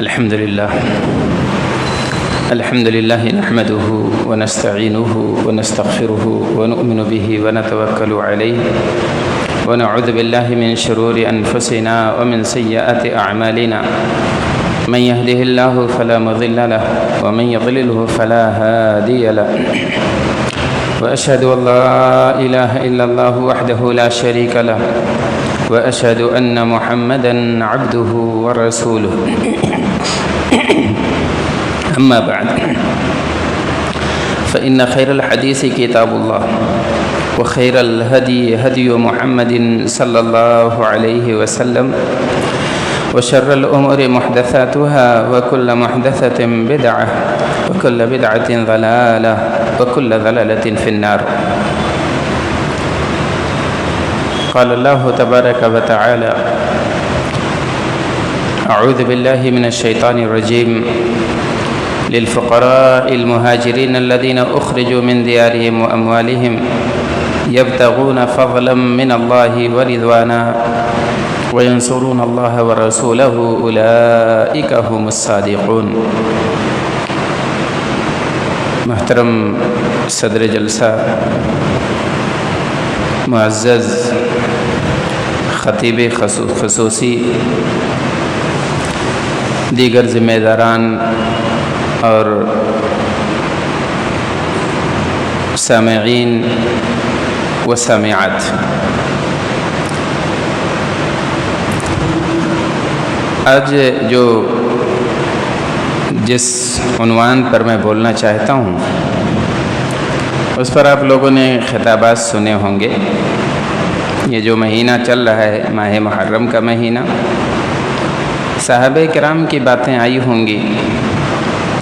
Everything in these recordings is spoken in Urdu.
الحمد لله نحمده ونستعينه ونستغفره ونؤمن به ونتوكل عليه ونعوذ بالله من شرور أنفسنا ومن سيئات أعمالنا من يهده الله فلا مضل له ومن يضلله فلا هادي له وأشهد أن لا إله إلا الله وحده لا شريك له وأشهد أن محمدًا عبده ورسوله أما بعد فإن خير الحديث كتاب الله وخير الهدي هدي محمد صلى الله عليه وسلم وشر الأمور محدثاتها وكل محدثة بدعة وكل بدعة ضلالة وكل ضلالة في النار. قال الله تبارك وتعالى: أعوذ بالله من الشيطان الرجيم للفقراء المهاجرين الذين أخرجوا من ديارهم وأموالهم يبتغون فضلا من الله ورضوانا وينصرون الله ورسوله أولئك هم الصادقون. محترم صدر جلسہ، معزز خطیب خصوصی، دیگر ذمہ داران اور سامعین و سامعات، آج جس عنوان پر میں بولنا چاہتا ہوں اس پر آپ لوگوں نے خطابات سنے ہوں گے. یہ جو مہینہ چل رہا ہے، ماہ محرم کا مہینہ، صحابہ کرام کی باتیں آئی ہوں گی،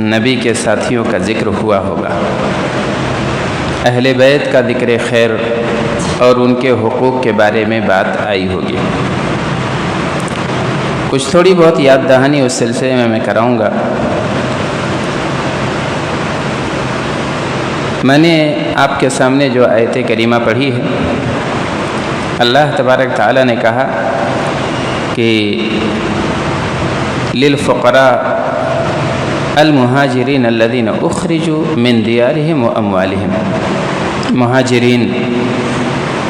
نبی کے ساتھیوں کا ذکر ہوا ہوگا، اہل بیت کا ذکر خیر اور ان کے حقوق کے بارے میں بات آئی ہوگی. کچھ تھوڑی بہت یاد دہانی اس سلسلے میں کراؤں گا. میں نے آپ کے سامنے جو آیت کریمہ پڑھی ہے، اللہ تبارک تعالیٰ نے کہا کہ للفقراء المہاجرین الذین اخرجوا من دیارہم و اموالہم. مہاجرین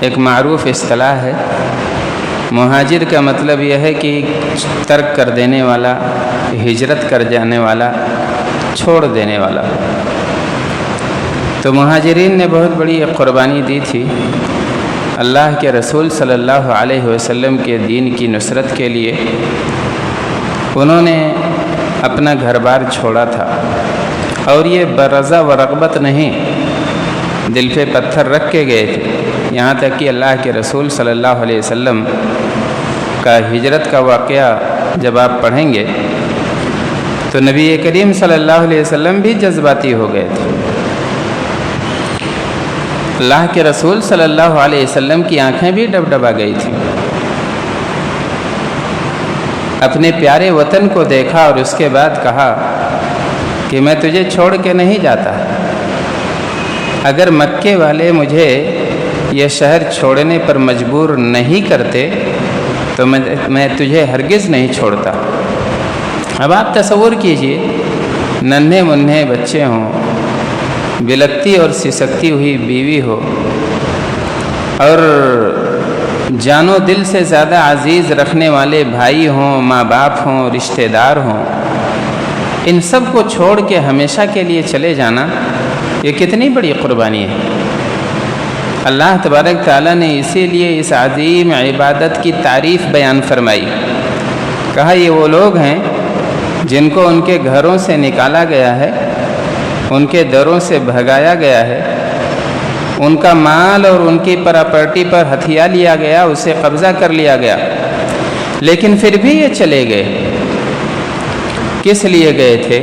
ایک معروف اصطلاح ہے. مہاجر کا مطلب یہ ہے کہ ترک کر دینے والا، ہجرت کر جانے والا، چھوڑ دینے والا. تو مہاجرین نے بہت بڑی ایک قربانی دی تھی اللہ کے رسول صلی اللہ علیہ وسلم کے دین کی نصرت کے لیے. انہوں نے اپنا گھر بار چھوڑا تھا، اور یہ برضا و رغبت نہیں، دل پہ پتھر رکھ کے گئے تھے. یہاں تک کہ اللہ کے رسول صلی اللہ علیہ وسلم کا ہجرت کا واقعہ جب آپ پڑھیں گے تو نبی کریم صلی اللہ علیہ وسلم بھی جذباتی ہو گئے تھے. اللہ کے رسول صلی اللہ علیہ وسلم کی آنکھیں بھی ڈبڈبا گئی تھیں. اپنے پیارے وطن کو دیکھا اور اس کے بعد کہا کہ میں تجھے چھوڑ کے نہیں جاتا. اگر مکے والے مجھے یہ شہر چھوڑنے پر مجبور نہیں کرتے تو میں تجھے ہرگز نہیں چھوڑتا. اب آپ تصور کیجئے، ننھے منھے بچے ہوں، بلکتی اور سسکتی ہوئی بیوی ہو، اور جان و دل سے زیادہ عزیز رکھنے والے بھائی ہوں، ماں باپ ہوں، رشتہ دار ہوں، ان سب کو چھوڑ کے ہمیشہ کے لیے چلے جانا، یہ کتنی بڑی قربانی ہے. اللہ تبارک تعالیٰ نے اسی لیے اس عظیم عبادت کی تعریف بیان فرمائی. کہا یہ وہ لوگ ہیں جن کو ان کے گھروں سے نکالا گیا ہے، ان کے دروں سے بھگایا گیا ہے، ان کا مال اور ان کی پراپرٹی پر ہتھیا لیا گیا، اسے قبضہ کر لیا گیا، لیکن پھر بھی یہ چلے گئے. کس لیے گئے تھے؟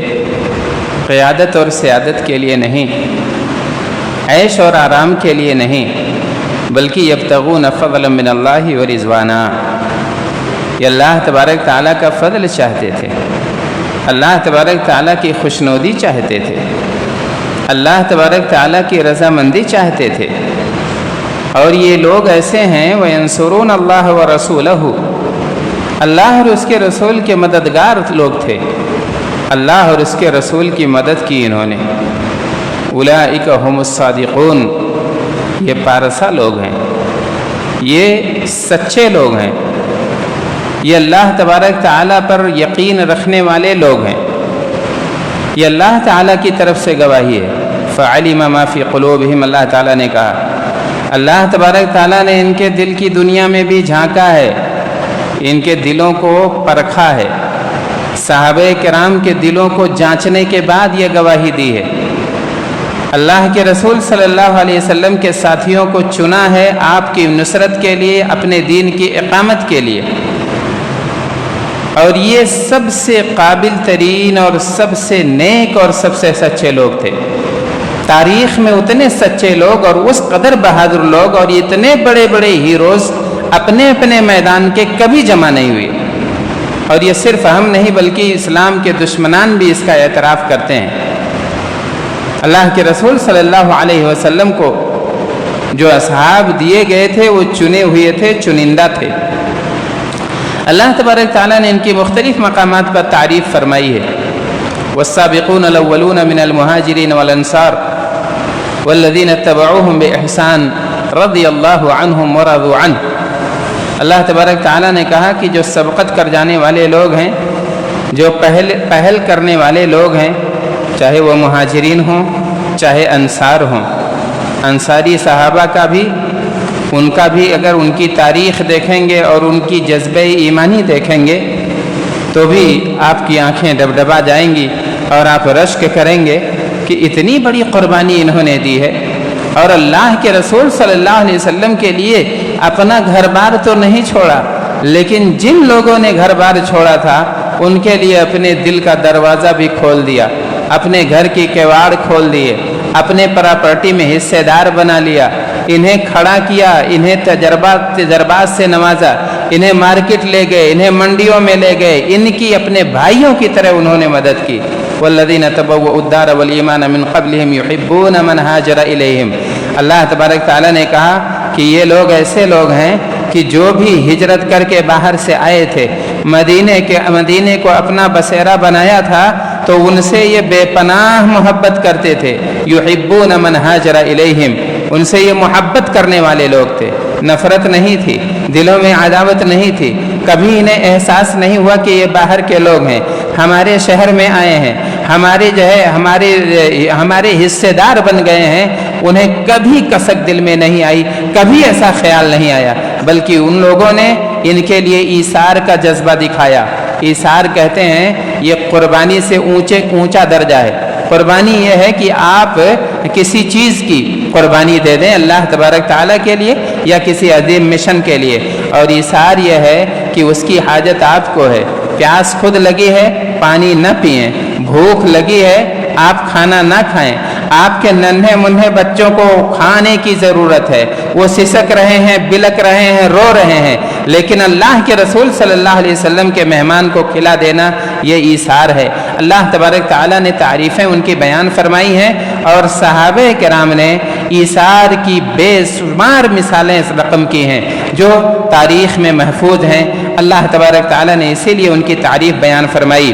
قیادت اور سیادت کے لیے نہیں، عیش اور آرام کے لیے نہیں، بلکہ یبتغون فضلا من اللہ ورضوانا. یہ اللہ تبارک تعالیٰ کا فضل چاہتے تھے، اللہ تبارک تعالیٰ کی خوشنودی چاہتے تھے، اللہ تبارک تعالیٰ کی رضامندی چاہتے تھے. اور یہ لوگ ایسے ہیں وَيَنْصُرُونَ اللَّهَ وَرَسُولَهُ، اللہ اور اس کے رسول کے مددگار لوگ تھے. اللہ اور اس کے رسول کی مدد کی انہوں نے۔ اولئک هم الصادقون، یہ پارسا لوگ ہیں، یہ سچے لوگ ہیں، یہ اللہ تبارک تعالیٰ پر یقین رکھنے والے لوگ ہیں، یہ اللہ تعالیٰ کی طرف سے گواہی ہے۔ فعلم ما فی قلوبہم، اللہ تعالیٰ نے کہا، اللہ تبارک تعالیٰ نے ان کے دل کی دنیا میں بھی جھانکا ہے، ان کے دلوں کو پرکھا ہے، صحابہ کرام کے دلوں کو جانچنے کے بعد یہ گواہی دی ہے۔ اللہ کے رسول صلی اللہ علیہ وسلم کے ساتھیوں کو چنا ہے آپ کی نصرت کے لیے، اپنے دین کی اقامت کے لیے، اور یہ سب سے قابل ترین اور سب سے نیک اور سب سے سچے لوگ تھے۔ تاریخ میں اتنے سچے لوگ اور اس قدر بہادر لوگ اور اتنے بڑے بڑے ہیروز اپنے اپنے میدان کے کبھی جمع نہیں ہوئے، اور یہ صرف ہم نہیں بلکہ اسلام کے دشمنان بھی اس کا اعتراف کرتے ہیں۔ اللہ کے رسول صلی اللہ علیہ وسلم کو جو اصحاب دیے گئے تھے وہ چنے ہوئے تھے، چنندہ تھے۔ اللہ تبارک تعالیٰ نے ان کی مختلف مقامات پر تعریف فرمائی ہے۔ والسابقون الاولون من المہاجرین والانصار والذین اتبعوہم بإحسان رضی اللہ عنہم ورضوا عنہ۔ اللہ تبارک تعالیٰ نے کہا کہ جو سبقت کر جانے والے لوگ ہیں، جو پہل کرنے والے لوگ ہیں، چاہے وہ مہاجرین ہوں چاہے انصار ہوں، انصاری صحابہ کا بھی، ان کا بھی اگر ان کی تاریخ دیکھیں گے اور ان کی جذبہ ایمانی دیکھیں گے تو بھی آپ کی آنکھیں ڈبڈبا جائیں گی اور آپ رشک کریں گے کہ اتنی بڑی قربانی انہوں نے دی ہے، اور اللہ کے رسول صلی اللہ علیہ وسلم کے لیے اپنا گھر بار تو نہیں چھوڑا، لیکن جن لوگوں نے گھر بار چھوڑا تھا ان کے لیے اپنے دل کا دروازہ بھی کھول دیا، اپنے گھر کی کیواڑ کھول دیے، اپنے پراپرٹی میں حصے دار بنا لیا، انہیں کھڑا کیا، انہیں تجربات سے نوازا، انہیں مارکیٹ لے گئے، انہیں منڈیوں میں لے گئے، ان کی اپنے بھائیوں کی طرح انہوں نے مدد کی۔ والذین تبوؤوا الدار والایمان من قبلہم یحبون من ہاجر الیہم۔ اللہ تبارک تعالیٰ نے کہا کہ یہ لوگ ایسے لوگ ہیں کہ جو بھی ہجرت کر کے باہر سے آئے تھے، مدینے کو اپنا بسیرا بنایا تھا، تو ان سے یہ بے پناہ محبت کرتے تھے۔ یحبون من ہاجر الیہم، ان سے یہ محبت کرنے والے لوگ تھے، نفرت نہیں تھی، دلوں میں عداوت نہیں تھی، کبھی انہیں احساس نہیں ہوا کہ یہ باہر کے لوگ ہیں، ہمارے شہر میں آئے ہیں، ہمارے حصے دار بن گئے ہیں، انہیں کبھی کسک دل میں نہیں آئی، کبھی ایسا خیال نہیں آیا، بلکہ ان لوگوں نے ان کے لیے ایثار کا جذبہ دکھایا۔ ایثار کہتے ہیں یہ قربانی سے اونچا درجہ ہے۔ قربانی یہ ہے کہ آپ کسی چیز کی قربانی دے دیں اللہ تبارک تعالیٰ کے لیے یا کسی عظیم مشن کے لیے، اور ایثار یہ ہے کہ اس کی حاجت آپ کو ہے، پیاس خود لگی ہے پانی نہ پئیں، بھوک لگی ہے آپ کھانا نہ کھائیں، آپ کے ننھے منھے بچوں کو کھانے کی ضرورت ہے، وہ سسک رہے ہیں، بلک رہے ہیں، رو رہے ہیں، لیکن اللہ کے رسول صلی اللہ علیہ وسلم کے مہمان کو کھلا دینا یہ ایثار ہے۔ اللہ تبارک تعالیٰ نے تعریفیں ان کی بیان فرمائی ہیں، اور صحابہ کرام نے ایثار کی بے شمار مثالیں اس رقم کی ہیں جو تاریخ میں محفوظ ہیں۔ اللہ تبارک تعالیٰ نے اسی لیے ان کی تعریف بیان فرمائی۔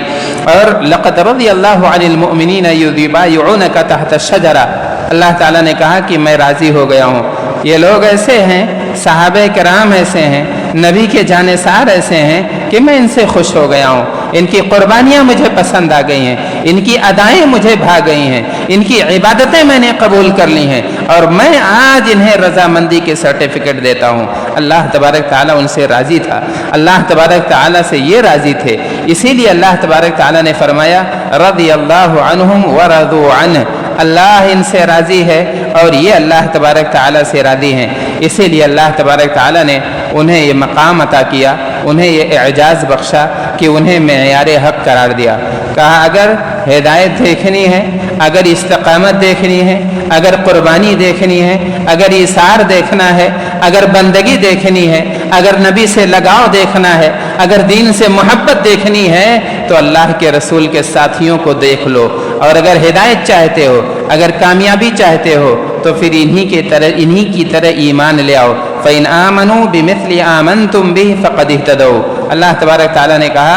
اور لقد رضی اللہ عن المؤمنین یبایعونک تحت الشجرہ، اللہ تعالیٰ نے کہا کہ میں راضی ہو گیا ہوں، یہ لوگ ایسے ہیں، صحابہ کرام ایسے ہیں، نبی کے جانثار ایسے ہیں کہ میں ان سے خوش ہو گیا ہوں، ان کی قربانیاں مجھے پسند آ گئی ہیں، ان کی ادائیں مجھے بھا گئی ہیں، ان کی عبادتیں میں نے قبول کر لی ہیں، اور میں آج انہیں رضامندی کے سرٹیفکیٹ دیتا ہوں۔ اللہ تبارک تعالیٰ ان سے راضی تھا، اللہ تبارک تعالیٰ سے یہ راضی تھے، اسی لیے اللہ تبارک تعالیٰ نے فرمایا رضی اللہ عنہم ورضوا عنہ، اللہ ان سے راضی ہے اور یہ اللہ تبارک تعالیٰ سے راضی ہیں۔ اسی لیے اللہ تبارک تعالیٰ نے انہیں یہ مقام عطا کیا، انہیں یہ اعجاز بخشا کہ انہیں معیار حق قرار دیا۔ کہا اگر ہدایت دیکھنی ہے، اگر استقامت دیکھنی ہے، اگر قربانی دیکھنی ہے، اگر ایثار دیکھنا ہے، اگر بندگی دیکھنی ہے، اگر نبی سے لگاؤ دیکھنا ہے، اگر دین سے محبت دیکھنی ہے تو اللہ کے رسول کے ساتھیوں کو دیکھ لو، اور اگر ہدایت چاہتے ہو، اگر کامیابی چاہتے ہو تو پھر انہی کی طرح ایمان لے آؤ۔ فَإِنْ آمَنُوا بِمِثْلِ آمَنْتُمْ بِهِ فَقَدِ اهْتَدَوْا۔ اللہ تبارک تعالیٰ نے کہا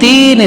3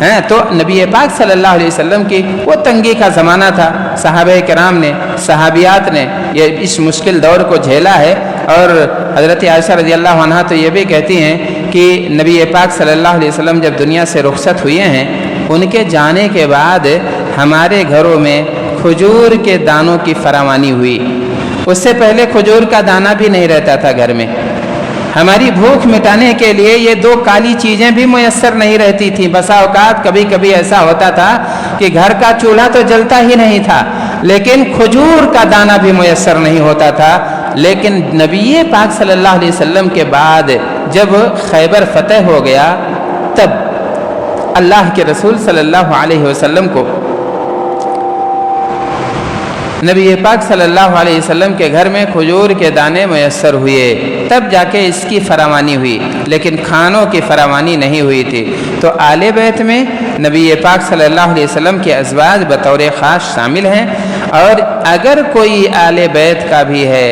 ہیں تو نبی پاک صلی اللہ علیہ وسلم کی وہ تنگی کا زمانہ تھا، صحابہ کرام نے، صحابیات نے یہ اس مشکل دور کو جھیلا ہے۔ اور حضرت عائشہ رضی اللہ عنہا تو یہ بھی کہتی ہیں کہ نبی پاک صلی اللہ علیہ وسلم جب دنیا سے رخصت ہوئے ہیں، ان کے جانے کے بعد ہمارے گھروں میں کھجور کے دانوں کی فراوانی ہوئی۔ اس سے پہلے کھجور کا دانہ بھی نہیں رہتا تھا گھر میں۔ ہماری بھوک مٹانے کے لیے یہ دو کالی چیزیں بھی میسر نہیں رہتی تھیں۔ بسا اوقات کبھی کبھی ایسا ہوتا تھا کہ گھر کا چولہا تو جلتا ہی نہیں تھا، لیکن کھجور کا دانہ بھی میسر نہیں ہوتا تھا۔ لیکن نبی پاک صلی اللہ علیہ وسلم کے بعد جب خیبر فتح ہو گیا، تب اللہ کے رسول صلی اللہ علیہ وسلم کو نبی پاک صلی اللہ علیہ وسلم کے گھر میں کھجور کے دانے میسر ہوئے، تب جا کے اس کی فراوانی ہوئی، لیکن کھانوں کی فراوانی نہیں ہوئی تھی۔ تو آل بیت میں نبی پاک صلی اللہ علیہ وسلم کے ازواج بطور خاص شامل ہیں، اور اگر کوئی آل بیت کا بھی ہے،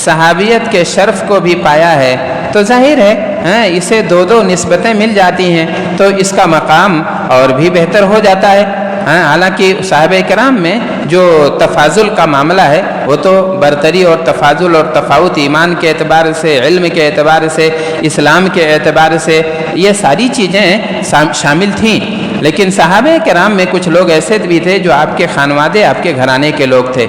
صحابیت کے شرف کو بھی پایا ہے، تو ظاہر ہے اسے دو نسبتیں مل جاتی ہیں، تو اس کا مقام اور بھی بہتر ہو جاتا ہے۔ حالانکہ صحابہ کرام میں جو تفاضل کا معاملہ ہے وہ تو برتری اور تفاضل اور تفاوت ایمان کے اعتبار سے، علم کے اعتبار سے، اسلام کے اعتبار سے یہ ساری چیزیں شامل تھیں، لیکن صحابہ کرام میں کچھ لوگ ایسے بھی تھے جو آپ کے خانوادے، آپ کے گھرانے کے لوگ تھے۔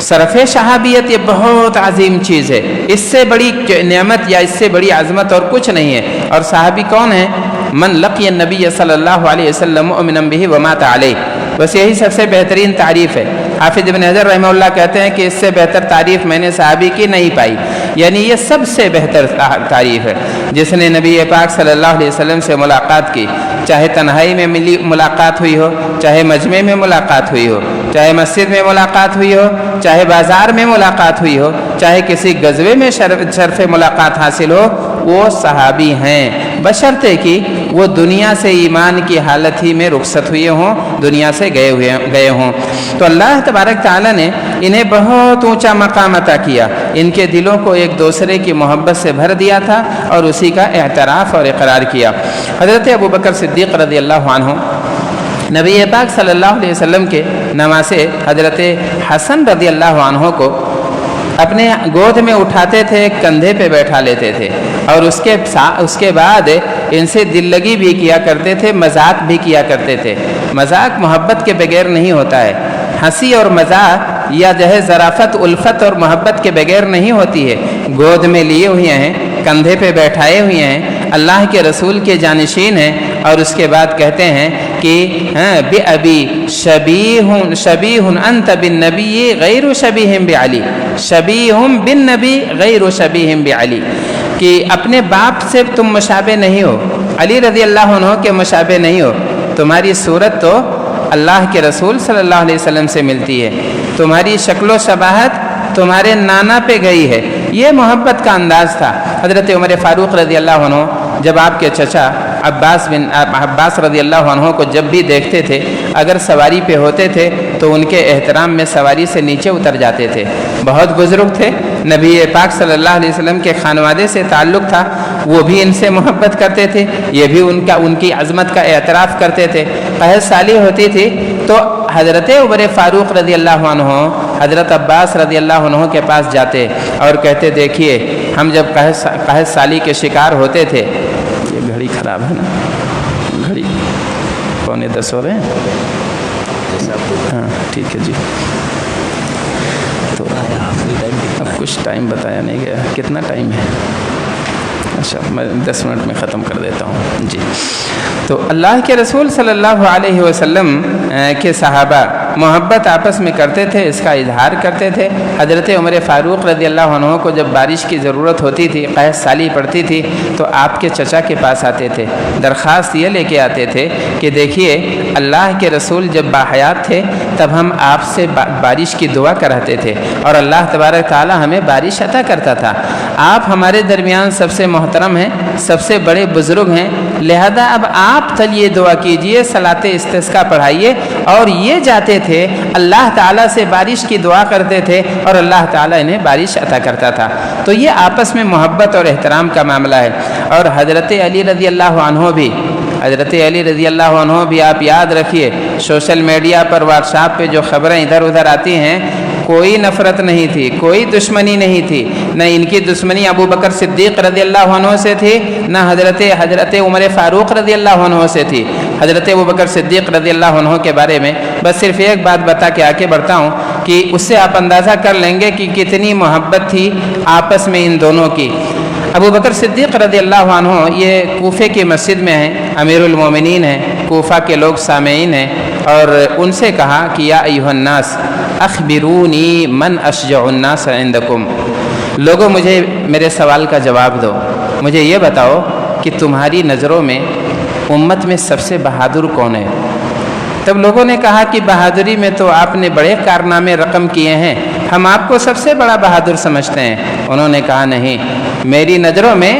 صرف صحابیت یہ بہت عظیم چیز ہے، اس سے بڑی نعمت یا اس سے بڑی عظمت اور کچھ نہیں ہے۔ اور صحابی کون ہیں؟ من لقی النبی صلی اللہ علیہ وسلم مؤمنا بہ ومات علیہ، بس یہی سب سے بہترین تعریف ہے۔ حافظ ابن حجر رحمہ اللہ کہتے ہیں کہ اس سے بہتر تعریف میں نے صحابی کی نہیں پائی، یعنی یہ سب سے بہتر تعریف ہے۔ جس نے نبی پاک صلی اللہ علیہ وسلم سے ملاقات کی، چاہے تنہائی میں ملاقات ہوئی ہو، چاہے مجمع میں ملاقات ہوئی ہو، چاہے مسجد میں ملاقات ہوئی ہو، چاہے بازار میں ملاقات ہوئی ہو، چاہے کسی غزوے میں شرف ملاقات حاصل ہو، وہ صحابی ہیں، بشرطے کہ وہ دنیا سے ایمان کی حالت ہی میں رخصت ہوئے ہوں، دنیا سے گئے ہوں۔ تو اللہ تبارک تعالیٰ نے انہیں بہت اونچا مقام عطا کیا، ان کے دلوں کو ایک دوسرے کی محبت سے بھر دیا تھا اور اسی کا اعتراف اور اقرار کیا۔ حضرت ابوبکر صدیق رضی اللہ عنہ نبی پاک صلی اللہ علیہ وسلم کے نواسے حضرت حسن رضی اللہ عنہ کو اپنے گود میں اٹھاتے تھے، کندھے پہ بیٹھا لیتے تھے، اور اس کے بعد ان سے دل لگی بھی کیا کرتے تھے، مذاق بھی کیا کرتے تھے۔ مذاق محبت کے بغیر نہیں ہوتا ہے، ہنسی اور مذاق یا جو ہے ظرافت، الفت اور محبت کے بغیر نہیں ہوتی ہے۔ گود میں لیے ہوئے ہیں، کندھے پہ بیٹھائے ہوئے ہیں، اللہ کے رسول کے جانشین ہیں، اور اس کے بعد کہتے ہیں کہ بِأَبِي شَبِيهٌ أَنْتَ بِالنَّبِيِّ غَيْرُ شَبِيهٍ بِعَلِي شَبِيهٌ بِالنَّبِيِّ غَيْرُ شَبِيهٍ بِعَلِي، کہ اپنے باپ سے تم مشابہ نہیں ہو، علی رضی اللہ عنہ کے مشابہ نہیں ہو، تمہاری صورت تو اللہ کے رسول صلی اللہ علیہ وسلم سے ملتی ہے، تمہاری شکل و شباہت تمہارے نانا پہ گئی ہے۔ یہ محبت کا انداز تھا۔ حضرت عمر فاروق رضی اللہ عنہ جب آپ کے چچا عباس رضی اللہ عنہ کو جب بھی دیکھتے تھے، اگر سواری پہ ہوتے تھے تو ان کے احترام میں سواری سے نیچے اتر جاتے تھے۔ بہت بزرگ تھے، نبی پاک صلی اللہ علیہ وسلم کے خانوادے سے تعلق تھا، وہ بھی ان سے محبت کرتے تھے، یہ بھی ان کی عظمت کا اعتراف کرتے تھے۔ قحط سالی ہوتی تھی تو حضرت عمر فاروق رضی اللہ عنہ حضرت عباس رضی اللہ عنہ کے پاس جاتے اور کہتے، دیکھیے ہم جب قحط سالی کے شکار ہوتے تھے، یہ گھڑی خراب ہے نا، گھڑی 9:45 ہو رہے ہیں، ہاں ٹھیک ہے جی۔ تو اب کچھ ٹائم بتایا نہیں گیا، کتنا ٹائم ہے؟ اچھا میں 10 منٹ میں ختم کر دیتا ہوں جی۔ تو اللہ کے رسول صلی اللہ علیہ وسلم کے صحابہ محبت آپس میں کرتے تھے، اس کا اظہار کرتے تھے۔ حضرت عمر فاروق رضی اللہ عنہ کو جب بارش کی ضرورت ہوتی تھی، قحط سالی پڑتی تھی، تو آپ کے چچا کے پاس آتے تھے، درخواست یہ لے کے آتے تھے کہ دیکھیے اللہ کے رسول جب باحیات تھے تب ہم آپ سے بارش کی دعا کراتے تھے اور اللہ تبارک تعالی ہمیں بارش عطا کرتا تھا۔ آپ ہمارے درمیان سب سے محترم ہیں، سب سے بڑے بزرگ ہیں، لہذا اب آپ چلیے دعا کیجئے، صلاۃ استسقاء پڑھائیے۔ اور یہ جاتے تھے اللہ تعالیٰ سے بارش کی دعا کرتے تھے اور اللہ تعالیٰ انہیں بارش عطا کرتا تھا۔ تو یہ آپس میں محبت اور احترام کا معاملہ ہے۔ اور حضرت علی رضی اللہ عنہ بھی حضرت علی رضی اللہ عنہ بھی آپ یاد رکھیے، سوشل میڈیا پر واٹس ایپ پہ جو خبریں ادھر ادھر آتی ہیں، کوئی نفرت نہیں تھی، کوئی دشمنی نہیں تھی، نہ ان کی دشمنی ابو بکر صدیق رضی اللہ عنہ سے تھی، نہ حضرت عمر فاروق رضی اللہ عنہ سے تھی۔ حضرت ابو بکر صدیق رضی اللہ عنہ کے بارے میں بس صرف ایک بات بتا کے آگے بڑھتا ہوں کہ اس سے آپ اندازہ کر لیں گے کہ کتنی محبت تھی آپس میں ان دونوں کی۔ ابو بکر صدیق رضی اللہ عنہ یہ کوفے کی مسجد میں ہیں، امیر المومنین ہیں، کوفہ کے لوگ سامعین ہیں، اور ان سے کہا کہ یا ایھا الناس اخبرونی من اشجع الناس عندکم، لوگوں مجھے میرے سوال کا جواب دو، مجھے یہ بتاؤ کہ تمہاری نظروں میں امت میں سب سے بہادر کون ہے؟ تب لوگوں نے کہا کہ بہادری میں تو آپ نے بڑے کارنامے رقم کیے ہیں، ہم آپ کو سب سے بڑا بہادر سمجھتے ہیں۔ انہوں نے کہا نہیں، میری نظروں میں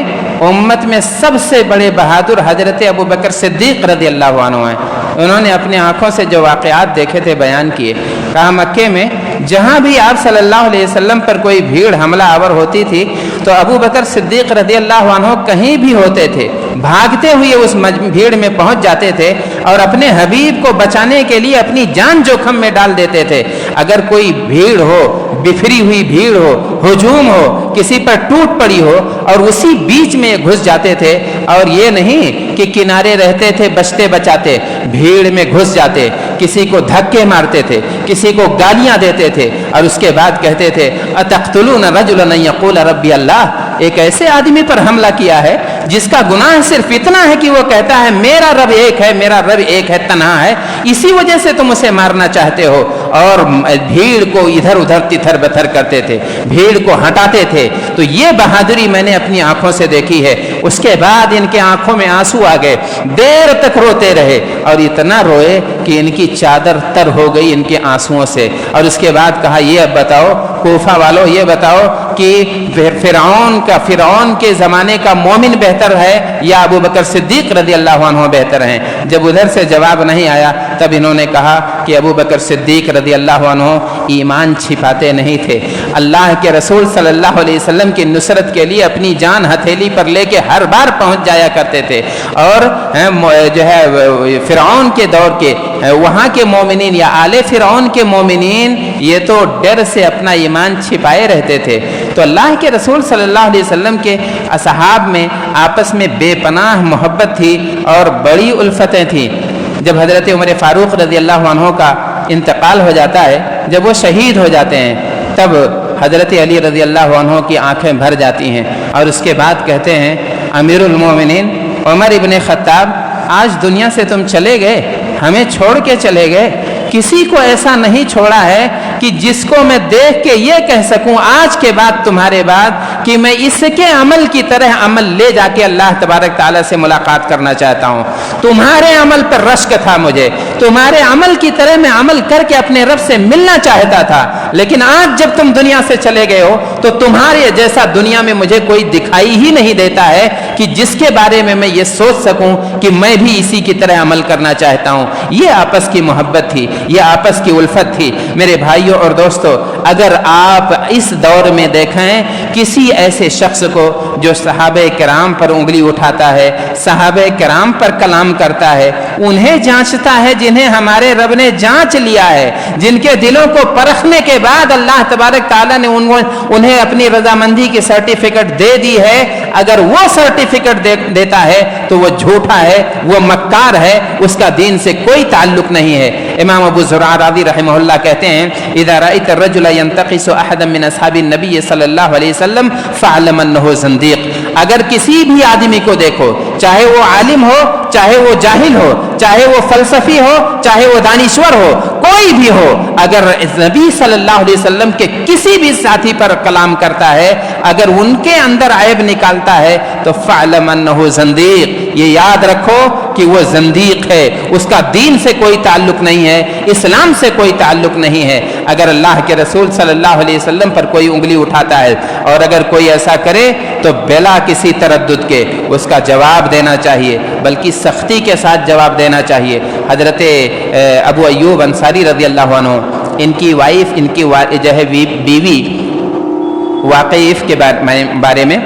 امت میں سب سے بڑے بہادر حضرت ابو بکر صدیق رضی اللہ عنہ ہیں۔ انہوں نے اپنے آنکھوں سے جو واقعات دیکھے تھے بیان کیے، کہا مکے میں جہاں بھی آپ صلی اللہ علیہ وسلم پر کوئی بھیڑ حملہ آور ہوتی تھی تو ابو بکر صدیق رضی اللہ عنہ کہیں بھی ہوتے تھے، بھاگتے ہوئے اس بھیڑ میں پہنچ جاتے تھے اور اپنے حبیب کو بچانے کے لیے اپنی جان جوخم میں ڈال دیتے تھے۔ اگر کوئی بھیڑ ہو، بفری ہوئی بھیڑ ہو، ہجوم ہو، کسی پر ٹوٹ پڑی ہو، اور اسی بیچ میں گھس جاتے تھے، اور یہ نہیں کہ کنارے رہتے تھے بچتے بچاتے، بھیڑ میں گھس جاتے، کسی کو دھکے مارتے تھے، کسی کو گالیاں دیتے تھے، اور اس کے بعد کہتے تھے اتقتلون رجلا ان یقول ربی اللہ، ایک ایسے آدمی پر حملہ کیا ہے جس کا گناہ صرف اتنا ہے کہ وہ کہتا ہے میرا رب ایک ہے، میرا رب ایک ہے، تنہا ہے، اسی وجہ سے تم اسے مارنا چاہتے ہو۔ اور بھیڑ کو ادھر ادھر تتھر بتھر کرتے تھے، بھیڑ کو ہٹاتے تھے۔ تو یہ بہادری میں نے اپنی آنکھوں سے دیکھی ہے۔ اس کے بعد ان کے آنکھوں میں آنسو آ گئے، دیر تک روتے رہے، اور اتنا روئے کہ ان کی چادر تر ہو گئی ان کے آنسوؤں سے۔ اور اس کے بعد کہا یہ اب بتاؤ کوفہ والوں، یہ بتاؤ کہ فرعون کے زمانے کا مومن بہتر ہے یا ابو بکر صدیق رضی اللہ عنہ بہتر ہیں؟ جب ادھر سے جواب نہیں آیا تب انہوں نے کہا کہ ابو بکر صدیق رضی اللہ عنہ ایمان چھپاتے نہیں تھے، اللہ کے رسول صلی اللہ علیہ وسلم کی نصرت کے لیے اپنی جان ہتھیلی پر لے کے ہر بار پہنچ جایا کرتے تھے، اور جو ہے فرعون کے دور کے وہاں کے مومنین یا آل فرعون کے مومنین یہ تو ڈر سے اپنا ایمان چھپائے رہتے تھے۔ تو اللہ کے رسول صلی اللہ علیہ وسلم کے اصحاب میں آپس میں بے پناہ محبت تھی اور بڑی الفتیں تھیں۔ جب حضرت عمر فاروق رضی اللہ عنہ کا انتقال ہو جاتا ہے، جب وہ شہید ہو جاتے ہیں، تب حضرت علی رضی اللہ عنہ کی آنکھیں بھر جاتی ہیں، اور اس کے بعد کہتے ہیں امیر المومنین عمر ابن خطاب، آج دنیا سے تم چلے گئے، ہمیں چھوڑ کے چلے گئے، کسی کو ایسا نہیں چھوڑا ہے کہ جس کو میں دیکھ کے یہ کہہ سکوں آج کے بعد تمہارے بعد کہ میں اس کے عمل کی طرح عمل لے جا کے اللہ تبارک تعالیٰ سے ملاقات کرنا چاہتا ہوں۔ تمہارے عمل پر رشک تھا مجھے، تمہارے عمل کی طرح میں عمل کر کے اپنے رب سے ملنا چاہتا تھا، لیکن آج جب تم دنیا سے چلے گئے ہو تو تمہارے جیسا دنیا میں مجھے کوئی دکھائی ہی نہیں دیتا ہے کہ جس کے بارے میں میں یہ سوچ سکوں کہ میں بھی اسی کی طرح عمل کرنا چاہتا ہوں۔ یہ آپس کی محبت تھی، یہ آپس کی الفت تھی۔ میرے بھائیوں اور دوستو، اگر آپ اس دور میں دیکھیں کسی ایسے شخص کو جو صحابہ کرام پر انگلی اٹھاتا ہے، صحابہ کرام پر کلام کرتا ہے، انہیں جانچتا ہے جنہیں ہمارے رب نے جانچ لیا ہے، جن کے دلوں کو پرکھنے کے بعد اللہ تبارک تعالیٰ نے انہیں اپنی رضامندی کی سرٹیفکیٹ دے دی ہے، اگر وہ سرٹیفکیٹ دیتا ہے تو وہ جھوٹا ہے، وہ مکار ہے، اس کا دین سے کوئی تعلق نہیں ہے۔ امام ابو زرع راضی رحمہ اللہ کہتے ہیں اذا رأيت الرجل ينتقص احدا من اصحاب النبي صلی اللہ علیہ وسلم فاعلم انه زندیق، اگر کسی بھی آدمی کو دیکھو، چاہے وہ عالم ہو، چاہے وہ جاہل ہو، چاہے وہ فلسفی ہو، چاہے وہ دانشور ہو، کوئی بھی ہو، اگر نبی صلی اللہ علیہ وسلم کے کسی بھی ساتھی پر کلام کرتا ہے، اگر ان کے اندر عیب نکالتا ہے تو فاعلم انه زندیق، یہ یاد رکھو کہ وہ زندیق ہے، اس کا دین سے کوئی تعلق نہیں ہے، اسلام سے کوئی تعلق نہیں ہے۔ اگر اللہ کے رسول صلی اللہ علیہ وسلم پر کوئی انگلی اٹھاتا ہے اور اگر کوئی ایسا کرے تو بلا کسی تردد کے اس کا جواب دینا چاہیے، بلکہ سختی کے ساتھ جواب دینا چاہیے۔ حضرت ابو ایوب انصاری رضی اللہ عنہ، ان کی وائف، ان کی جو ہے بیوی واقعیف کے بارے میں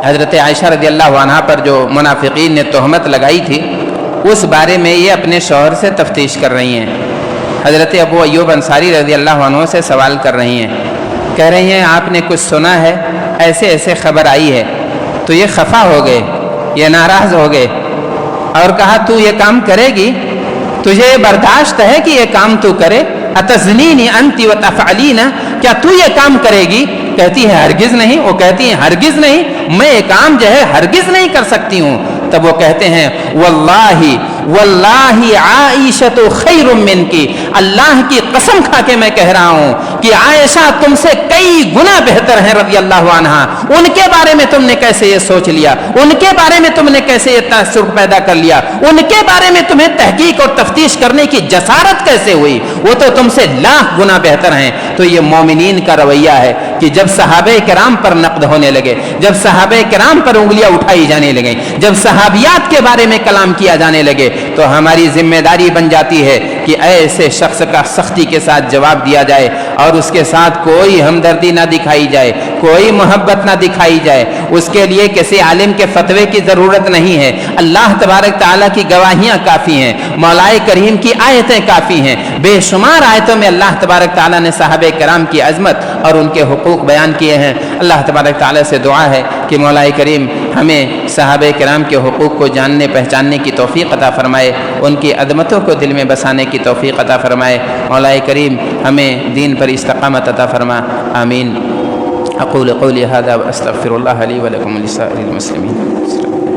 حضرت عائشہ رضی اللہ عنہا پر جو منافقین نے تہمت لگائی تھی اس بارے میں یہ اپنے شوہر سے تفتیش کر رہی ہیں. حضرت ابو ایوب انصاری رضی اللہ عنہ سے سوال کر رہی ہیں, کہہ رہی ہیں آپ نے کچھ سنا ہے, ایسے ایسے خبر آئی ہے. تو یہ خفا ہو گئے, یہ ناراض ہو گئے اور کہا تو یہ کام کرے گی, تجھے یہ برداشت ہے کہ یہ کام تو کرے؟ اتزنینی انتی وتفعلین, کیا تو یہ کام کرے گی؟ کہتی ہے ہرگز نہیں. وہ کہتی ہیں ہرگز نہیں, میں یہ کام جو ہے ہرگز نہیں کر سکتی ہوں. تب وہ کہتے ہیں واللہ عائشہ خیر منکی, اللہ کی قسم کھا کے میں کہہ رہا ہوں کہ عائشہ تم سے کئی گنا بہتر ہیں رضی اللہ عنہا. ان کے بارے میں تم نے کیسے یہ سوچ لیا؟ ان کے بارے میں تم نے کیسے یہ تاثر پیدا کر لیا؟ ان کے بارے میں تمہیں تحقیق اور تفتیش کرنے کی جسارت کیسے ہوئی؟ وہ تو تم سے لاکھ گنا بہتر ہیں. تو یہ مومنین کا رویہ ہے کہ جب صحابہ کرام پر نقد ہونے لگے, جب صحابہ کرام پر انگلیاں اٹھائی جانے لگیں, جب صحابیات کے بارے میں کلام کیا جانے لگے, تو ہماری ذمہ داری بن جاتی ہے کہ ایسے شخص کا سختی کے ساتھ جواب دیا جائے اور اس کے ساتھ کوئی ہمدردی نہ دکھائی جائے, کوئی محبت نہ دکھائی جائے. اس کے لیے کسی عالم کے فتوے کی ضرورت نہیں ہے. اللہ تبارک تعالیٰ کی گواہیاں کافی ہیں, مولا کریم کی آیتیں کافی ہیں. بے شمار آیتوں میں اللہ تبارک تعالیٰ نے صحابہ کرام کی عظمت اور ان کے حقوق بیان کیے ہیں. اللہ تبارک تعالیٰ سے دعا ہے کہ مولا کریم ہمیں صحابہ کرام کے حقوق کو جاننے پہچاننے کی توفیق عطا فرمائے, ان کی عظمتوں کو دل میں بسانے کی توفیق عطا فرمائے. مولا کریم ہمیں دین پر استقامت عطا فرما. آمین. اقول قولی هذا واستغفر الله لي ولكم ولسائر المسلمين.